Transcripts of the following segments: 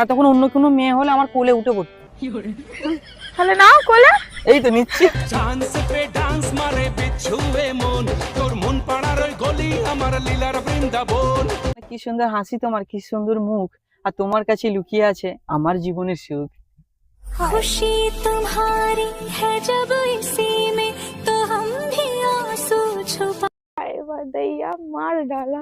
এতক্ষণ অন্য কোনো মেয়ে হলে আমার কোলে উঠে পড়তো। তাহলে নাও কোলে। এই তো নিচ্ছি। চান্স পে ডান্স মারে বিছুয়ে মন, তোর মন পাড়ার ওই গলি আমার লীলার বৃন্দাবন। কি সুন্দর হাসি তোমার, কি সুন্দর মুখ, আর তোমার কাছে লুকিয়ে আছে আমার জীবনের সুখ। खुशी तुम्हारी है जब इसी में तो हम भी आंसू छुपा। हाय दैया मार डाला,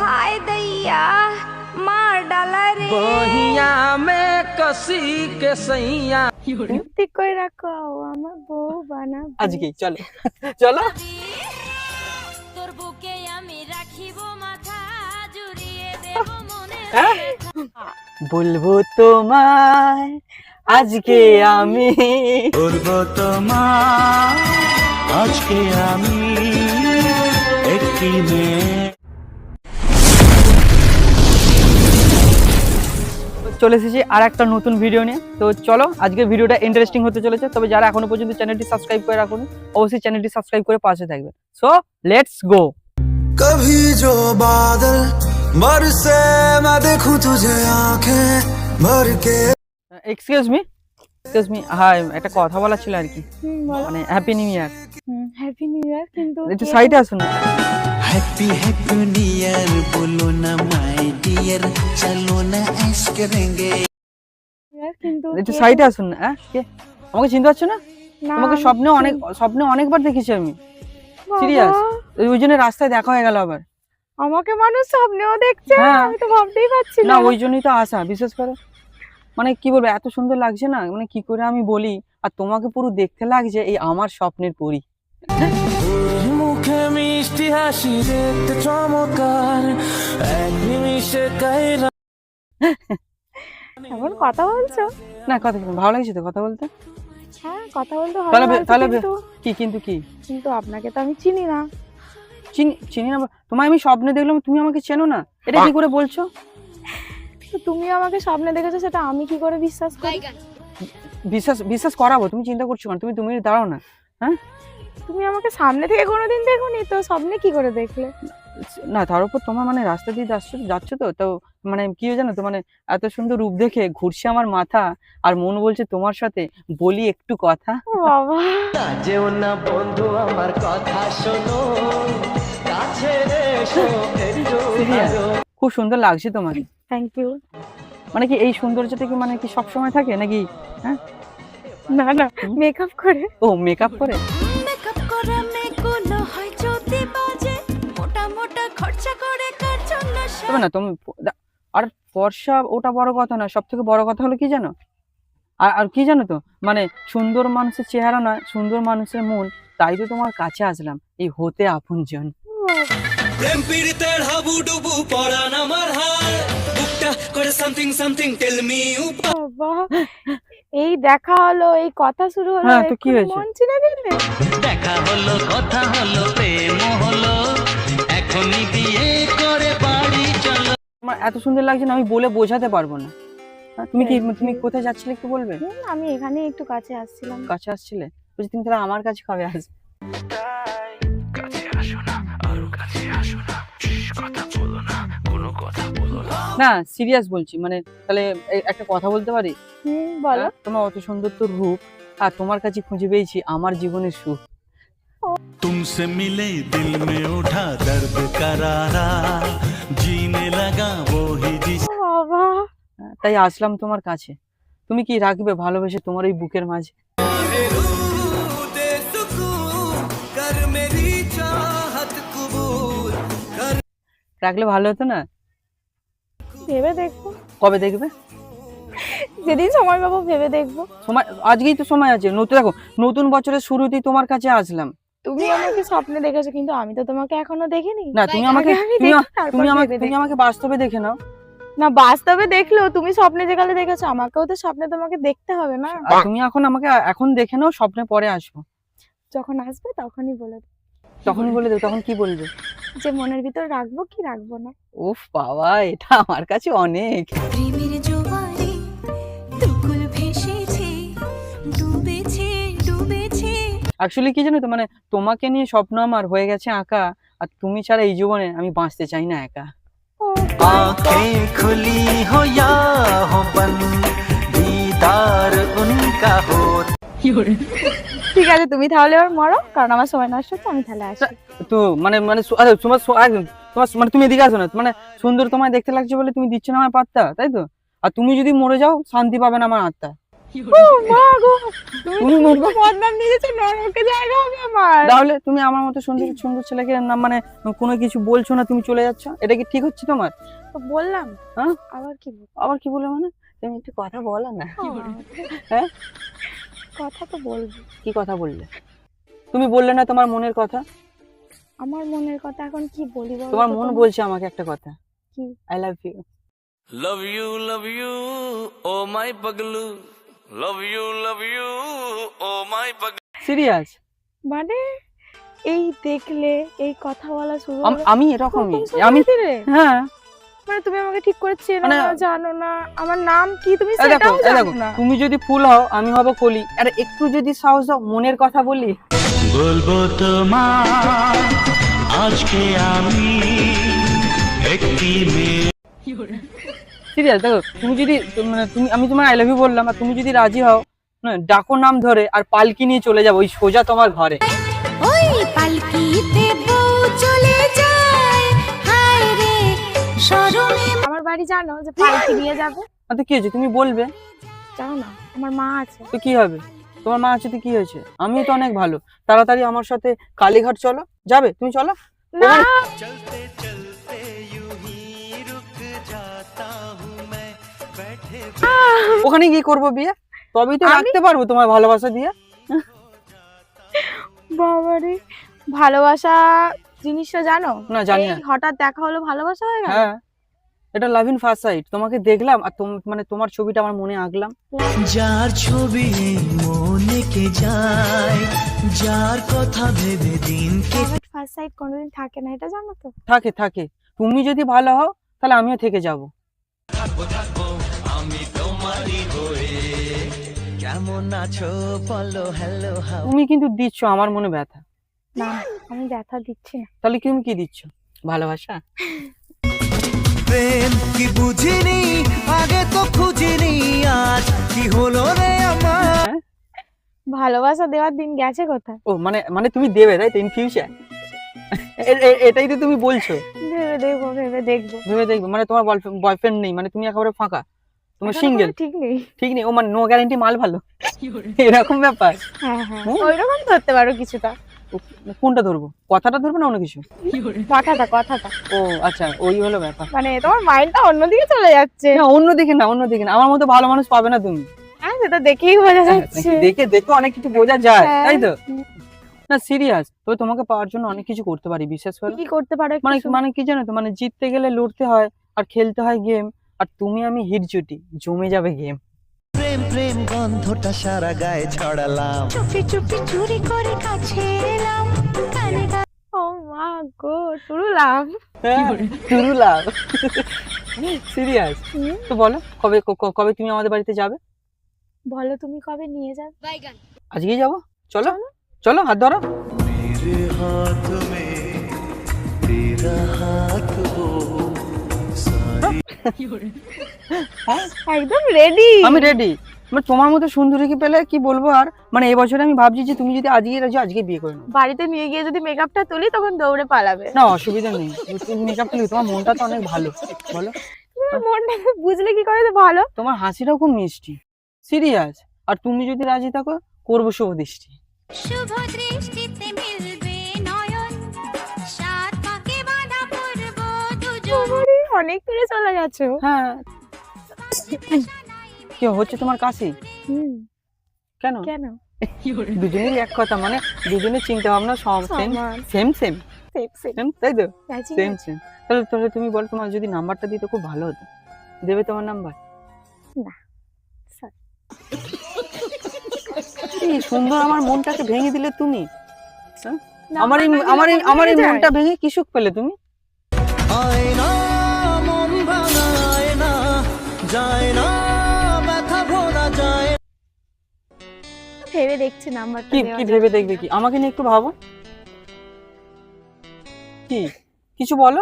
हाय दैया मार डाला रे। बहिया में कसी के सैया। ঠিক করে রাখো আমার বউ বানাবো। আজকে চলো চলো। তোর বুকে আমি রাখিব মাথা জুড়িয়ে দেব মনে। বলবো তোমায় আজকে আমি, বলবো তোমার আজকে আমি একটি মেয়ে। চলে এসেছি আর একটা নতুন ভিডিও নিয়ে। তো চলো আজকের ভিডিওটা ইন্টারেস্টিং হতে চলেছে। তবে যারা এখনো পর্যন্ত চ্যানেলটি সাবস্ক্রাইব করে রাখুন, অবশ্যই চ্যানেলটি সাবস্ক্রাইব করে পাশে থাকবে। So let's go. कभी जो बादल बरसे मैं देखूं तुझे आंखें भर के। এক্সকিউজ মি, হাই, একটা কথা বলা ছিল আর কি, বলো। মানে happy new year. Happy new year. কিন্তু একটু সাইডে আসুন না। हैप्पी हैप्पी न्यू ईयर बोलो ना माय डियर, चलो ना ऐश करेंगे। কিন্তু একটু সাইডে আসুন না। হ্যাঁ, কে আমাকে চিনতে পারছো না? না, তোমাকে স্বপ্নে অনেকবার দেখেছি আমি, বাবা, সিরিয়াস। ওই জন্য রাস্তায় দেখা হয়ে গেল আবার। আমাকে মানুষ স্বপ্নেও দেখছে, হ্যাঁ। আমি তো ভাবতেই পারছি না না। ওই জন্যই তো আসা, বিশেষ করে মানে কি বলবো, এত সুন্দর লাগছে না, মানে কি করে আমি বলি। আর তোমাকে পুরো দেখতে লাগছে এই আমার স্বপ্নের পরী। মুখে মিষ্টি হাসি দেখতে চমৎকার, এক নিমিষে কাইরা। এখন কথা বলছো? না কথা ভালো লাগছে তো কথা বলতে। হ্যাঁ, কথা বলতে ভালো তাহলে লাগছে, তাহলে কিন্তু কি কিন্তু কি কিন্তু আপনাকে তো আমি চিনি না। চিনি না? তোমায় আমি স্বপ্নে দেখলাম, তুমি আমাকে চেনো না, এটা কি করে বলছো? তো তুমি আমাকে স্বপ্নে দেখেছো, সেটা আমি কি করে বিশ্বাস করি? বিশ্বাস করাবো? তুমি চিন্তা করছো কেন? তুমি দাঁড়াও না। হ্যাঁ, তুমি আমাকে সামনে থেকে কোনোদিন দেখোনি, তো স্বপ্নে কি করে দেখলে? না তার উপর তোমার মানে রাস্তা দিয়ে যাচ্ছ তো মানে কি জানো তো, মানে এত সুন্দর রূপ দেখে ঘুরছে আমার মাথা, আর মন বলছে তোমার সাথে বলি একটু কথা। ও বাবা, যেও না বন্ধু আমার কথা শোনো, কাছে এসো একটু। Serious? খুব সুন্দর লাগছে তোমাকে। Thank you. মানে কি এই সৌন্দর্যটা কি মানে কি সব সময় থাকে নাকি? হ্যাঁ, না না, মেকআপ করে। ও মেকআপ করে। মেকআপ করা মে কোনো হয় যদি বাজে, মোটা মোটা খরচা করে কার জন্য তবে না তুমি আর ফর্সা ওটা বড় কথা না, সব থেকে বড় কথা হলো কি জানো, আর কি জানো তো, মানে সুন্দর মানুষের চেহারা নয়, সুন্দর মানুষের মন। তাই তো তোমার কাছে আসলাম, এই হতে আপনজন। প্রেম পীড়িতের হাবুডুবু পরান আমার হায়, বুকটা করে সামথিং সামথিং টেল মি। বাবা, এই দেখা হলো, এই কথা শুরু হলো, হ্যাঁ, তো কি এক্ষুনি হয়েছে? মন চিনে নিলে। দেখা হলো কথা হলো প্রেম হলো, এখনই বিয়ে করে বাড়ি চলো। আমার এত সুন্দর লাগছে না, আমি বলে বোঝাতে পারবো না। হ্যাঁ, তুমি কোথায় যাচ্ছিলে একটু বলবে? আমি এখানে একটু কাছে আসছিলাম। কাছে আসছিলে? বলছি তুমি তাহলে আমার কাছে কবে আসবে? কাছে আসো না, আরো কাছে আসো না, কথা বলো না, কোনো কথা বলো না। না সিরিয়াস বলছি, মানে তাহলে একটা কথা বলতে পারি? বলো। তোমার অত সুন্দর তো রূপ, আর তোমার কাছে খুঁজে পেয়েছি আমার জীবনের সুখ। तुमसे मिले दिल में उठा दर्द करारा, जीने लगा वो ही जिस। ও বাবা, তাই আসলাম তোমার কাছে। তুমি কি রাখবে ভালোবেসে তোমার ওই বুকের মাঝে? রাখলে ভালো হতো না? ভেবে দেখবো, কবে দেখবে? যেদিন সময় পাবো ভেবে দেখবো। সময় আজকেই তো সময় আছে। দেখো নতুন বছরের শুরুতেই তোমার কাছে আসলাম। তুমি আমাকে স্বপ্নে দেখেছো, কিন্তু আমি তো তোমাকে এখনো দেখিনি। না তুমি আমাকে আগে আমি দেখি, তারপর ভেবে তুমি দেখি। আমাকে বাস্তবে দেখে নাও। না, বাস্তবে দেখলেও তুমি স্বপ্নে যেখানে দেখেছো, আমাকেও তো স্বপ্নে তোমাকে দেখতে হবে না? আর তুমি আমাকে এখন দেখে নাও, স্বপ্নে পরে আসবো। যখন আসবে তখনই বলে দেবো। তখন বলে দেবো, তখন কি বলবে? যে মনের ভিতর রাখবো কি রাখবো না। উফ বাবা, এটা আমার কাছে অনেক। প্রেমের জোয়ারে দুকুল ভেসেছে, ডুবেছে ডুবেছে। অ্যাকচুয়ালি কি জানো তো, মানে তোমাকে নিয়ে স্বপ্ন আমার হয়ে গেছে আঁকা, আর তুমি ছাড়া এই জীবনে আমি বাঁচতে চাই না একা। आँखें खुली हो या हो ঠিক আছে, তুমি তাহলে এবার মরো, কারণ আমার সময় নষ্ট হচ্ছে, আমি তাহলে আসি। তো মানে মানে আরে তোমার তোমার মানে তুমি এদিকে আসো না, মানে সুন্দর তোমায় দেখতে লাগছে বলে তুমি দিচ্ছ না আমার পাত্তা, তাই তো? আর তুমি যদি মরে যাও শান্তি পাবে না আমার আত্মা। ও মা গো, তুমি মরবে। বদনাম নিয়ে যাচ্ছে, নরকে জায়গা হবে আমার। তাহলে তুমি আমার মতো সুন্দর সুন্দর ছেলেকে না মানে কোনো কিছু বলছো না, তুমি চলে যাচ্ছ, এটা কি ঠিক হচ্ছে তোমার? তো বললাম, হ্যাঁ? আবার কি বলবো? আবার কি বলে মানে তুমি একটু কথা বলো না। হ্যাঁ? হ্যাঁ? কথা তো বলবো। কি কথা বললে? তুমি বললে না তোমার মনের কথা। আমার মনের কথা এখন কি বলি বলো তোমার তো মন তোমায়? বলছে আমাকে একটা কথা, কি? I love you. love you, oh my paglu. Love you, oh my paglu. Serious? মানে এই দেখলে এই কথা বলা শুরু আমি এরকমই, প্রথম আমি সমাধিরে? হ্যাঁ। মানে তুমি আমাকে ঠিক করে চেনো মানে- না, জানো না, আমার নাম কি তুমি এই দেখো সেটাও এই জানো দেখো, না। তুমি যদি ফুল হও আমি হব কলি। আরে একটু যদি সাহস দাও মনের কথা বলি। বলবো তোমার আজকে আমি একটি মেয়ে। সিরিয়াস দেখো, তুমি যদি মানে তুমি আমি তোমার আই লাভ ইউ বললাম আর তুমি যদি রাজি হও না, ডাকো নাম ধরে আর পালকি নিয়ে চলে যাবো ওই সোজা তোমার ঘরে। ওই পালকিতে বউ চলে যায়, হায় রে শরমে আমার বাড়ি জানো যে পালকি নিয়ে যাবে? আর তো কি হয়েছে তুমি বলবে, জানো না আমার মা আছে। তো কি হবে? তোমার মা আছে তো কি হয়েছে? আমিও তো অনেক ভালো, তাড়াতাড়ি আমার সাথে কালীঘাট চলো। যাবে? তুমি চলো। না, চলতে চলতে यूं ही रुक जाता हूँ मैं बैठे ওখানে গিয়ে করবো বিয়ে, তবেই তো আমি- রাখতে পারবো তোমার ভালোবাসা দিয়ে। বাবারে, ভালোবাসা জিনিসটা জানো? না, জানি না। এই হঠাৎ দেখা হলো ভালোবাসা হয়ে গেল। হ্যাঁ, এটা লাভ ইন ফার্স্ট সাইট। তোমাকে দেখলাম আর মানে তোমার ছবিটা আমার মনে আঁকলাম। যার ছবি মনে কে যায়, যার কথা ভেবে দিনকে ফার্স্ট সাইড কোনোদিন থাকে না, এটা জানো তো? থাকে থাকে, তুমি যদি ভালো হও তাহলে আমিও থেকে যাব। কেমন আছো বলো হ্যালো হাউ। তুমি কিন্তু দিচ্ছ আমার মনে ব্যথা, না, আমি ব্যথা দিচ্ছি না। তাহলে তুমি কি দিচ্ছ? ভালোবাসা? প্রেম কি বুঝিনি আগে তো খুঁজিনি, আজ কি হলো রে আমার। ভালোবাসা দেওয়ার দিন গেছে কোথায়? ও মানে মানে তুমি দেবে তাই তো ইন ফিউচার? এটাই তো তুমি বলছো? ভেবে দেখবো, ভেবে দেখবো। ভেবে দেখবে মানে তোমার বয়ফ্রেন্ড নেই, মানে তুমি একেবারে ফাঁকা, তোমার এখনো সিঙ্গেল? কোনো ঠিক নেই। ঠিক নেই? ও মানে নো গ্যারান্টি মাল ভালো, এরকম ব্যাপার? হ্যাঁ হ্যাঁ, হুম। ওইরকম ধরতে পারো কিছুটা। কোনটা ধরবো, কথাটা ধরবো না অন্য কিছু? কথাটা কথাটা ও আচ্ছা, ওই হলো ব্যাপার। মানে তোমার মাইন্ডটা অন্যদিকে চলে যাচ্ছে। না অন্যদিকে না, অন্যদিকে না, আমার মতো ভালো মানুষ পাবে না তুমি। হ্যাঁ, সেটা দেখেই বোঝা যাচ্ছে। দেখে দেখে অনেক কিছু বোঝা যায়, হ্যাঁ। তাই তো? না সিরিয়াস, তবে তোমাকে পাওয়ার জন্য অনেক কিছু করতে পারি, বিশ্বাস করো। কি করতে পারো একটু মানে শুনি। মানে কি জানো তো, মানে জিততে গেলে লড়তে হয় আর খেলতে হয় গেম, আর তুমি আমি হিট জুটি, জমে যাবে গেম। প্রেম প্রেম গন্ধটা সারা গায়ে ছড়ালাম, চুপি চুপি চুরি করে কাছে এলাম, কানে ও মা গো, টুরুলাম। শুরু লাভ। সিরিয়াস? তো বলো কবে কবে তুমি আমাদের বাড়িতে যাবে? বলো তুমি কবে নিয়ে যাবে? আজকেই যাবো, চলো চলো, হাত ধরো। मेरे हाथ में तेरा हाथ हो, একদম রেডি। আমি রেডি, মানে তোমার মতো সুন্দরীকে পেলে কি বলবো আর, মানে এবছরে আমি ভাবছি যে তুমি যদি আজকে রাজি আজকে বিয়ে করে নাও। বাড়িতে নিয়ে গিয়ে যদি মেকআপটা তুলি তখন দৌড়ে পালাবে। না অসুবিধা নেই, তুমি মেকআপ তুলি, তোমার মনটা তো অনেক ভালো, বলো। তোমার মনটা বুঝলে কি করে যে ভালো? তোমার হাসিটাও খুব মিষ্টি, সিরিয়াস। আর তুমি যদি রাজি থাকো করবো শুভ দৃষ্টি। শুভ দৃষ্টিতে মিলবে নয়ন, সাত পাকে বাঁধা পড়ব দুজন। বাবারে, অনেক দূরে চলে গেছো। হ্যাঁ, কি হচ্ছে তোমার কাশি? হুম, কেন? কেন? দুজনেরই এক কথা, মানে দুজনের চিন্তা ভাবনা সেম সমান। Same same same same. Same, তাই তো? ম্যাচিং। Same same. তাহলে তাহলে তুমি বলো, তোমার যদি নাম্বারটা দিতে খুব ভালো হতো, দেবে তোমার নাম্বার? না, sorry। এই সুন্দর আমার মনটাকে ভেঙে দিলে তুমি, হ্যাঁ? আমার এই নাম্বার না আমার এই দিলে আমার এই মন ভেঙে মনটা যায়। ভেঙে কি সুখ পেলে তুমি? আয়না মন ভাঙা আয়না, যায় না ব্যথা ভোলা যায়। ভেবে দেখছি নাম্বারটা কি দেওয়া কি যায়। ভেবে দেখবে কি? আমাকে নিয়ে একটু ভাবো। কি কিছু বলো।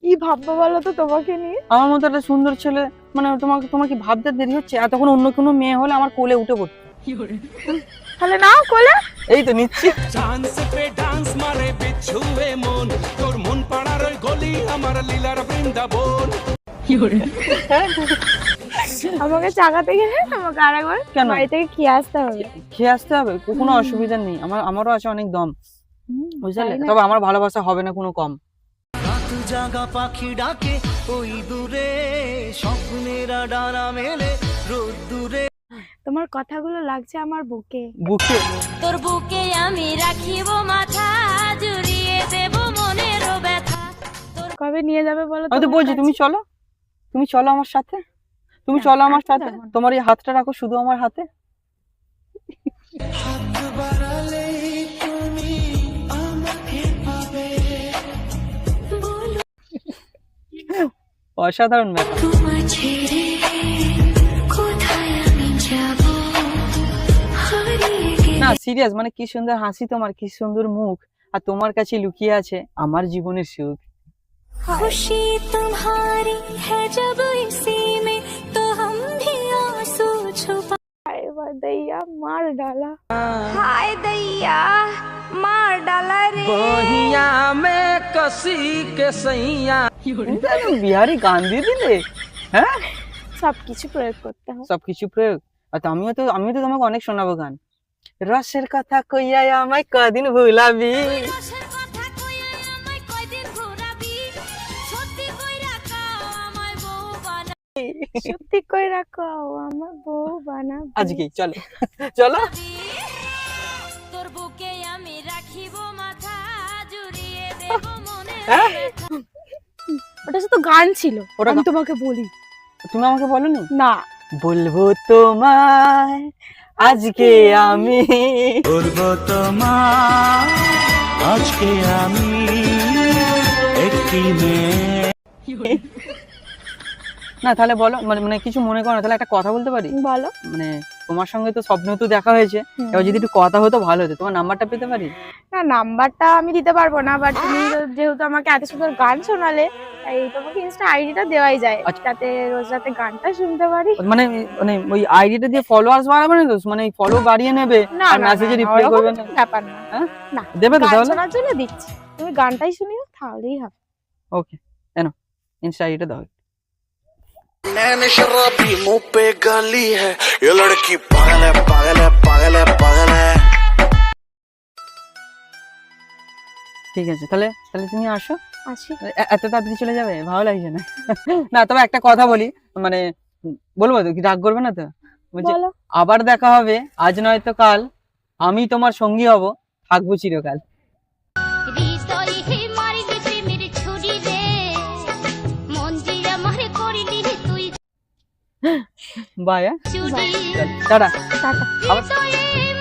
কি ভাববো বলো তো তোমাকে নিয়ে? আমার মতো একটা সুন্দর ছেলে, মানে তোমাকে তোমার কি ভাবতে দেরি হচ্ছে? এতক্ষণ অন্য কোনো মেয়ে হলে আমার কোলে উঠে পড়তো। তাহলে নাও কোলে। এই তো নিচ্ছি। ডান্স পে ডান্স মারে বিচ্ছুয়ে মন, তোর মন পাড়ার ওই গলি আমার লীলার বৃন্দাবন। আমাকে চাগাতে গেলে আমাকে আরেকবার কেন? বাড়ি থেকে খেয়ে আসতে হবে। খেয়ে আসতে হবে, কোনো অসুবিধা নেই, আমারও আছে অনেক দম, বুঝলে? তাই না? তবে আমার ভালোবাসা হবে না কোনো কম। রাত জাগা পাখি ডাকে ওই দূরে, স্বপ্নেরা ডানা মেলে রোদ দূরে। তোমার কথাগুলো লাগছে আমার বুকে। বুকে তোর বুকে আমি রাখিব মাথা, জুড়িয়ে দেব মনের ব্যথা। কবে নিয়ে যাবে বলো? আমি তো তোমার বলছি কাছে? তুমি চলো, তুমি চলো আমার সাথে, তুমি না, চলো আমার এখন সাথে, যাবো না। তোমার এই হাতটা রাখো শুধু আমার হাতে। অসাধারণ ব্যাপার। তোমার ছেড়ে কোথায় আমি যাব, হারিয়ে গেলে না সিরিয়াস, মানে কি সুন্দর হাসি তোমার, কি সুন্দর মুখ, আর তোমার কাছে লুকিয়ে আছে আমার জীবনের সুখ। खुशी तुम्हारी है जब इसी में, तो हम भी आंसू छुपा। हाय दैया मार डाला। हाय दैया मार डाला रे। বহিয়া মে কসি কে সইয়া। বিহারি গান দিয়ে দিলে, হ্যাঁ সবকিছু প্রয়োগ করতে হয়। সবকিছু প্রয়োগ। আর তো আমিও তো তোমাকে অনেক শোনাবো গান। রসের কথা কইয়া আমায় কদিন ভুলাবি, রসের কথা কইয়া আমায় কয়দিন ঘোরাবি, সত্যি কইরা কাও আমায় বউ বানাবি। সত্যি কই রাখো আমার বউ বানাবি। আজকে চলো চলো। তোর বুকে আমি রাখিব মাথা, জুড়িয়ে দেব মনের হ্যাঁ? ব্যথা। ওটা শুধু গান ছিল, ওটা আমি গা- তোমাকে বলি তুমি আমাকে বলোনি? না। বলবো তোমায় আজকে আমি, বলবো তোমার আজকে আমি একটি মেয়ে। না তাহলে বলো, মানে কিছু মনে করো না, তাহলে একটা কথা বলতে পারি? বলো। মানে তোমার সঙ্গে তো স্বপ্ন তো দেখা হয়েছে, হুম। এবার যদি একটু কথা হতো ভালো হতো, তোমার নাম্বারটা পেতে পারি? না নাম্বারটা আমি দিতে পারবো না, বাট তুমি যেহেতু আমাকে এত সুন্দর গান শোনালে, তাই তোমাকে ইনস্টা আইডিটা দেওয়াই যায়, আচ্ছা। যাতে রোজ রাতে গানটা শুনতে পারি। মানে মানে ওই আইডিটা দিয়ে ফলোয়ার্স বাড়াবে না তো, মানে ফলো বাড়িয়ে নেবে না আর না, মেসেজে না, রিপ্লাই ওরকম করবে না? কোনো ব্যাপার না। হ্যাঁ? না দেবে তো গান তাহলে? শোনার জন্য দিচ্ছি, তুমি গানটাই শুনিও তাহলেই হবে। ওকে, এনো ইনস্টা আইডিটা দাও। नैन शराबी मुंह पे गाली है, ये लड़की पागल है पागल है पागल है पागल है। ঠিক আছে, তাহলে তাহলে তুমি আসো। আসি। এত তাড়াতাড়ি চলে যাবে? ভালো লাগছে না। না তবে একটা কথা বলি, মানে বলবো তো, কি রাগ করবে না তো? বলছি বলো। আবার দেখা হবে, আজ নয়তো কাল, আমি তোমার সঙ্গী হব, থাকবো চিরকাল। হৃদয় হে মারিলি প্রেমের ছুরি রে, মন যে আমার করিলি তুই বাই। চুরি। টাটা। টাটা। আবার হৃদয়ে